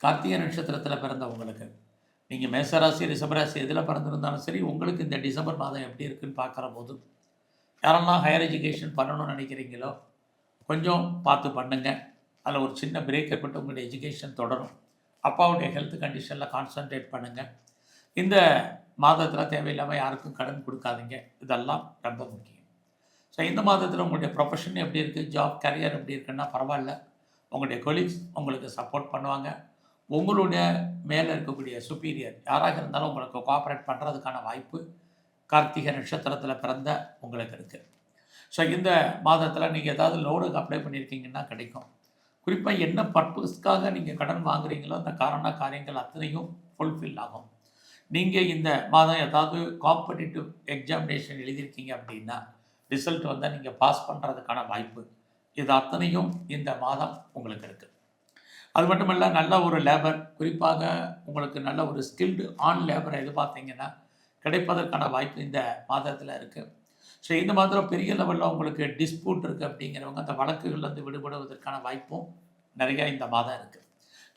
கார்த்திகை நட்சத்திரத்தில் பிறந்தவங்களுக்கு நீங்கள் மேசராசி ரிஷபராசி எதில் பிறந்திருந்தாலும் சரி, உங்களுக்கு இந்த டிசம்பர் மாதம் எப்படி இருக்குன்னு பார்க்குற போது யாரெல்லாம் ஹையர் எஜுகேஷன் பண்ணணும்னு நினைக்கிறீங்களோ கொஞ்சம் பார்த்து பண்ணுங்கள். அதில் ஒரு சின்ன பிரேக் ஏற்பட்டு உங்களுடைய எஜுகேஷன் தொடரும். அப்பாவுடைய ஹெல்த் கண்டிஷனில் கான்சன்ட்ரேட் பண்ணுங்கள். இந்த மாதத்தில் தேவையில்லாமல் யாருக்கும் கடன் கொடுக்காதீங்க. இதெல்லாம் ரொம்ப முக்கியம். ஸோ இந்த மாதத்தில் உங்களுடைய ப்ரொஃபஷன் எப்படி இருக்குது, ஜாப் கரியர் எப்படி இருக்குன்னா பரவாயில்ல. உங்களுடைய கொலீக்ஸ் உங்களுக்கு சப்போர்ட் பண்ணுவாங்க. உங்களுடைய மேலே இருக்கக்கூடிய சுப்பீரியர் யாராக இருந்தாலும் உங்களுக்கு கோஆப்ரேட் பண்ணுறதுக்கான வாய்ப்பு கார்த்திகை நட்சத்திரத்தில் பிறந்த உங்களுக்கு இருக்குது. ஸோ இந்த மாதத்தில் நீங்கள் ஏதாவது லோனுக்கு அப்ளை பண்ணியிருக்கீங்கன்னா கிடைக்கும். குறிப்பாக என்ன பர்பஸ்க்காக நீங்கள் கடன் வாங்குறீங்களோ அந்த காரியங்கள் அத்தனையும் ஃபுல்ஃபில் ஆகும். நீங்கள் இந்த மாதம் ஏதாவது காம்படிட்டிவ் எக்ஸாமினேஷன் எழுதியிருக்கீங்க அப்படின்னா ரிசல்ட் வந்தால் நீங்கள் பாஸ் பண்ணுறதுக்கான வாய்ப்பு இது அத்தனையும் இந்த மாதம் உங்களுக்கு இருக்குது. அது மட்டும் இல்லை, நல்ல ஒரு லேபர், குறிப்பாக உங்களுக்கு நல்ல ஒரு ஸ்கில்டு ஆன் லேபரை எதிர்பார்த்தீங்கன்னா கிடைப்பதற்கான வாய்ப்பு இந்த மாதத்தில் இருக்குது. ஸோ இந்த மாதத்தில் பெரிய லெவலில் உங்களுக்கு டிஸ்பியூட் இருக்குது அப்படிங்கிறவங்க அந்த வழக்குகள்லேருந்து விடுபடுவதற்கான வாய்ப்பும் நிறையா இந்த மாதம் இருக்குது.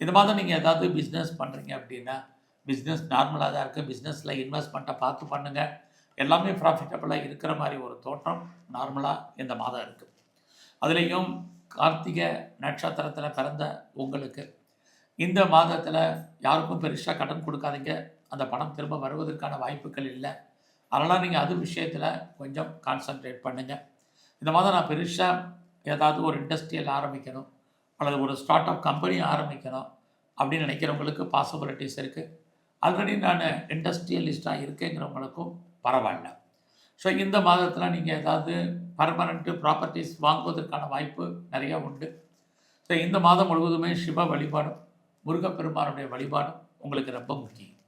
இந்த மாதம் நீங்கள் ஏதாவது பிஸ்னஸ் பண்ணுறீங்க அப்படின்னா பிஸ்னஸ் நார்மலாக தான் இருக்குது. பிஸ்னஸில் இன்வெஸ்ட்மெண்ட்டை பார்த்து பண்ணுங்கள். எல்லாமே ப்ராஃபிட்டபுளாக இருக்கிற மாதிரி ஒரு தோற்றம் நார்மலாக இந்த மாதம் இருக்குது. அதுலேயும் கார்த்திகை நட்சத்திரத்தில் பிறந்த உங்களுக்கு இந்த மாதத்தில் யாருக்கும் பெருசாக கடன் கொடுக்காதீங்க. அந்த பணம் திரும்ப வருவதற்கான வாய்ப்புகள் இல்லை. அதனால் நீங்கள் அது விஷயத்தில் கொஞ்சம் கான்சன்ட்ரேட் பண்ணுங்கள். இந்த மாதம் நான் பெருசாக ஏதாவது ஒரு இண்டஸ்ட்ரியல் ஆரம்பிக்கணும் அல்லது ஒரு ஸ்டார்ட் அப் கம்பெனி ஆரம்பிக்கணும் அப்படின்னு நினைக்கிறவங்களுக்கு பாசிபிலிட்டிஸ் இருக்குது. ஆல்ரெடி நான் இண்டஸ்ட்ரியலிஸ்ட்டாக இருக்கேங்கிறவங்களுக்கும் பரவாயில்ல. ஸோ இந்த மாதத்தில் நீங்கள் ஏதாவது பர்மனெண்ட்டு ப்ராப்பர்ட்டிஸ் வாங்குவதற்கான வாய்ப்பு நிறையா உண்டு. ஸோ இந்த மாதம் முழுவதுமே சிவ வழிபாடும் முருகப்பெருமானுடைய வழிபாடும் உங்களுக்கு ரொம்ப முக்கியம்.